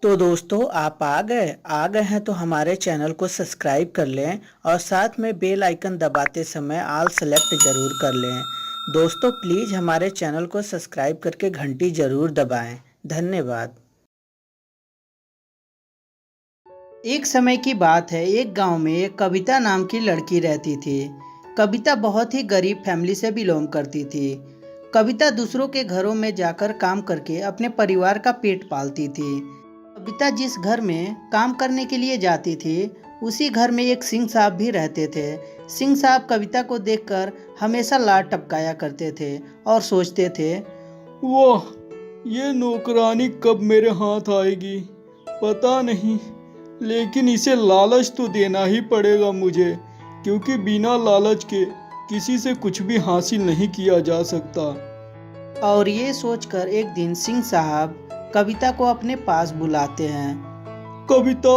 तो दोस्तों आप आ गए हैं तो हमारे चैनल को सब्सक्राइब कर लें और साथ में बेल आइकन दबाते समय ऑल सेलेक्ट ज़रूर कर लें। दोस्तों प्लीज़ हमारे चैनल को सब्सक्राइब करके घंटी ज़रूर दबाएं। धन्यवाद। एक समय की बात है, एक गांव में एक कविता नाम की लड़की रहती थी। कविता बहुत ही गरीब फैमिली से बिलोंग करती थी। कविता दूसरों के घरों में जाकर काम करके अपने परिवार का पेट पालती थी। कविता जिस घर में काम करने के लिए जाती थी, उसी घर में एक सिंह साहब भी रहते थे। सिंह साहब कविता को देखकर हमेशा लाड टपकाया करते थे और सोचते थे, वाह, ये नौकरानी कब मेरे हाथ आएगी पता नहीं, लेकिन इसे लालच तो देना ही पड़ेगा मुझे, क्योंकि बिना लालच के किसी से कुछ भी हासिल नहीं किया जा सकता। और ये सोचकर एक दिन सिंह साहब कविता को अपने पास बुलाते हैं। कविता,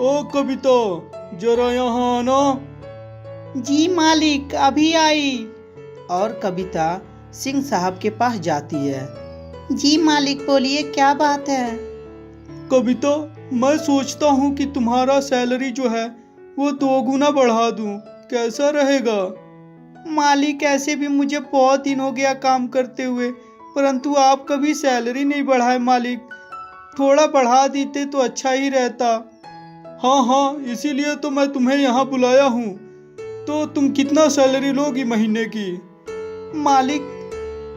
ओ कविता, जरा यहाँ आना। जी मालिक, अभी आई। और कविता सिंह साहब के पास जाती है। जी मालिक, बोलिए क्या बात है। कविता, मैं सोचता हूँ कि तुम्हारा सैलरी जो है वो 2 गुना बढ़ा दूँ, कैसा रहेगा? मालिक, ऐसे भी मुझे बहुत दिन हो गया काम करते हुए, परंतु आप कभी सैलरी नहीं बढ़ाए मालिक। थोड़ा बढ़ा देते तो अच्छा ही रहता। हाँ हाँ, इसीलिए तो मैं तुम्हें यहाँ बुलाया हूँ। तो तुम कितना सैलरी लोगी महीने की? मालिक,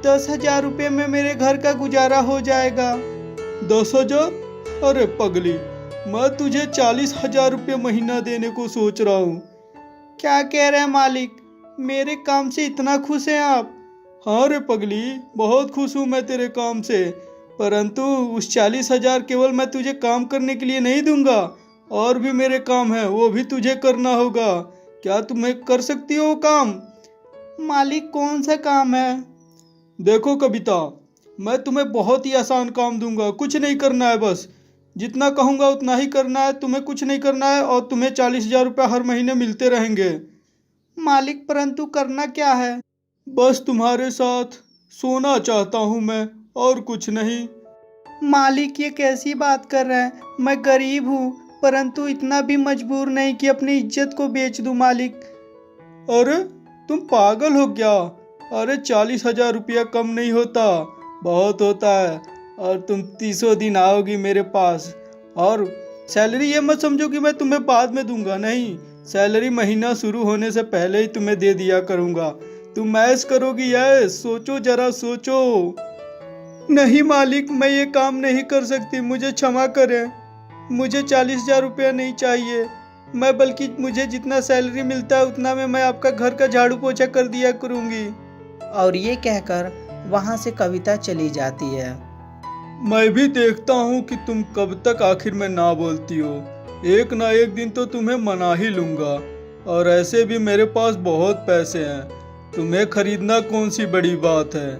10,000 रुपये में मेरे घर का गुजारा हो जाएगा। 10,000? अरे पगली, मैं तुझे 40,000 रुपये महीना देने को सोच रहा हूँ। क्या कह रहे हैं मालिक, मेरे काम से इतना खुश हैं आप? हाँ रे पगली, बहुत खुश हूँ मैं तेरे काम से, परंतु उस 40,000 केवल मैं तुझे काम करने के लिए नहीं दूंगा, और भी मेरे काम है, वो भी तुझे करना होगा। क्या तुम्हें कर सकती हो वो काम? मालिक, कौन सा काम है? देखो कविता, मैं तुम्हें बहुत ही आसान काम दूंगा, कुछ नहीं करना है, बस जितना कहूँगा उतना ही करना है, तुम्हें कुछ नहीं करना है, और तुम्हें 40,000 रुपये हर महीने मिलते रहेंगे। मालिक, परंतु करना क्या है? बस तुम्हारे साथ सोना चाहता हूँ मैं, और कुछ नहीं। मालिक, ये कैसी बात कर रहे हैं? मैं गरीब हूँ, परंतु इतना भी मजबूर नहीं कि अपनी इज्जत को बेच दूँ मालिक। अरे तुम पागल हो क्या? अरे 40,000 रुपया कम नहीं होता, बहुत होता है। और तुम 30 दिन आओगी मेरे पास, और सैलरी ये मत समझो कि मैं तुम्हें बाद में दूंगा, नहीं, सैलरी महीना शुरू होने से पहले ही तुम्हें दे दिया करूंगा। तुम ऐश करोगी? ऐश सोचो, जरा सोचो। नहीं मालिक, मैं ये काम नहीं कर सकती, मुझे क्षमा करें। मुझे 40,000 रुपया नहीं चाहिए, मैं बल्कि मुझे जितना सैलरी मिलता है उतना में मैं आपका घर का झाड़ू पोछा कर दिया करूंगी। और ये कहकर वहाँ से कविता चली जाती है। मैं भी देखता हूँ कि तुम कब तक आखिर में ना बोलती हो। एक ना एक दिन तो तुम्हें मना ही लूंगा, और ऐसे भी मेरे पास बहुत पैसे हैं, तुम्हें खरीदना कौन सी बड़ी बात है।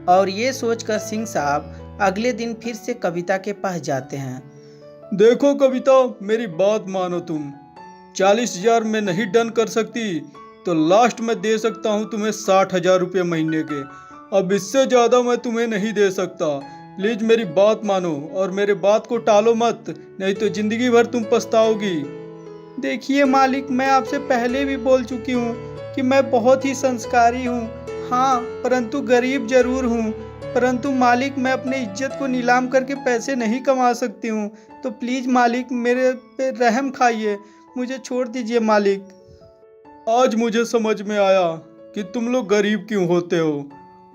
और ये सोचकर सिंह साहब अगले दिन फिर से कविता के पास जाते हैं। देखो कविता, मेरी बात मानो, तुम 40,000 में नहीं डन कर सकती तो लास्ट में दे सकता हूँ तुम्हें 60,000 रुपये महीने के। अब इससे ज़्यादा मैं तुम्हें नहीं दे सकता, प्लीज़ मेरी बात मानो, और मेरे बात को टालो मत, नहीं तो ज़िंदगी भर तुम पछताओगी। देखिए मालिक, मैं आपसे पहले भी बोल चुकी हूँ कि मैं बहुत ही संस्कारी हूँ, हाँ, परंतु गरीब जरूर हूँ। परंतु मालिक, मैं अपने इज्जत को नीलाम करके पैसे नहीं कमा सकती हूँ, तो प्लीज़ मालिक मेरे पे रहम खाइए, मुझे छोड़ दीजिए मालिक। आज मुझे समझ में आया कि तुम लोग गरीब क्यों होते हो।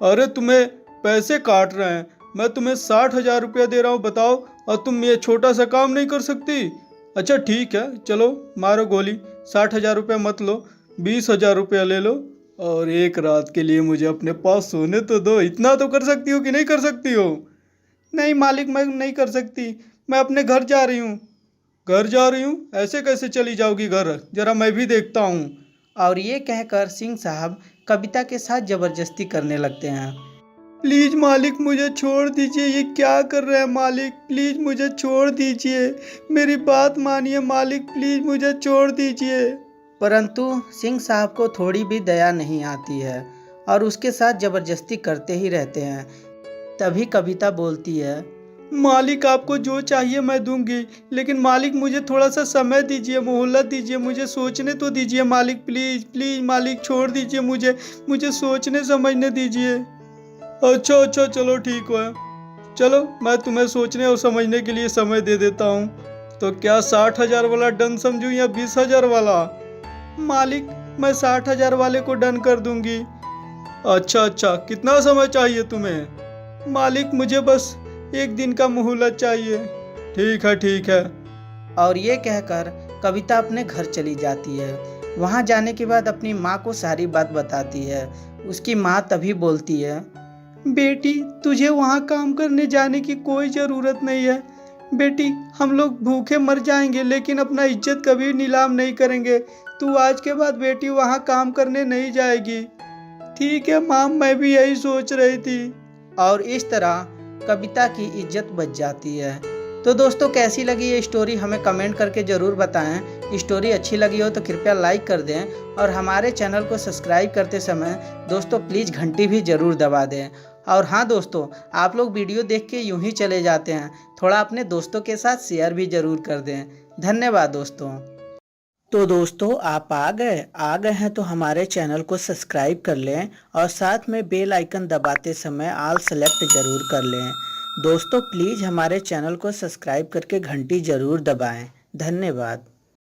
अरे तुम्हें पैसे काट रहे हैं, मैं तुम्हें 60,000 रुपया दे रहा हूँ, बताओ, और तुम ये छोटा सा काम नहीं कर सकती? अच्छा ठीक है, चलो मारो गोली, 60,000 रुपया मत लो, 20,000 रुपया ले लो, और एक रात के लिए मुझे अपने पास सोने तो दो। इतना तो कर सकती हो कि नहीं कर सकती हो? नहीं मालिक, मैं नहीं कर सकती, मैं अपने घर जा रही हूँ। घर जा रही हूँ? ऐसे कैसे चली जाओगी घर, जरा मैं भी देखता हूँ। और ये कहकर सिंह साहब कविता के साथ जबरदस्ती करने लगते हैं। प्लीज़ मालिक मुझे छोड़ दीजिए, ये क्या कर रहे हैं मालिक, प्लीज़ मुझे छोड़ दीजिए, मेरी बात मानिए मालिक, प्लीज़ मुझे छोड़ दीजिए। परंतु सिंह साहब को थोड़ी भी दया नहीं आती है और उसके साथ जबरदस्ती करते ही रहते हैं। तभी कविता बोलती है, मालिक आपको जो चाहिए मैं दूंगी, लेकिन मालिक मुझे थोड़ा सा समय दीजिए, मोहलत दीजिए, मुझे सोचने तो दीजिए मालिक, प्लीज़ प्लीज़ मालिक छोड़ दीजिए मुझे सोचने समझने दीजिए। अच्छा अच्छा चलो ठीक है, चलो मैं तुम्हें सोचने और समझने के लिए समय दे देता हूँ। तो क्या 60,000 वाला डन समझूँ या 20,000 वाला? मालिक मैं 60,000 वाले को डन कर दूंगी। अच्छा अच्छा, कितना समय चाहिए तुम्हें? मालिक मुझे बस 1 दिन का मोहलत चाहिए। ठीक है ठीक है। और ये कहकर कविता अपने घर चली जाती है। वहाँ जाने के बाद अपनी माँ को सारी बात बताती है। उसकी माँ तभी बोलती है, बेटी तुझे वहाँ काम करने जाने की कोई ज़रूरत नहीं है। बेटी हम लोग भूखे मर जाएंगे लेकिन अपना इज्जत कभी नीलाम नहीं करेंगे। तू आज के बाद बेटी वहाँ काम करने नहीं जाएगी। ठीक है माँ, मैं भी यही सोच रही थी। और इस तरह कविता की इज्जत बच जाती है। तो दोस्तों कैसी लगी ये स्टोरी हमें कमेंट करके ज़रूर बताएं। स्टोरी अच्छी लगी हो तो कृपया लाइक कर दें और हमारे चैनल को सब्सक्राइब करते समय दोस्तों प्लीज़ घंटी भी ज़रूर दबा दें। और हाँ दोस्तों, आप लोग वीडियो देख के यूं ही चले जाते हैं, थोड़ा अपने दोस्तों के साथ शेयर भी ज़रूर कर दें। धन्यवाद दोस्तों। तो दोस्तों आप आ गए हैं तो हमारे चैनल को सब्सक्राइब कर लें और साथ में बेल आइकन दबाते समय ऑल सेलेक्ट ज़रूर कर लें। दोस्तों प्लीज़ हमारे चैनल को सब्सक्राइब करके घंटी ज़रूर दबाएं। धन्यवाद।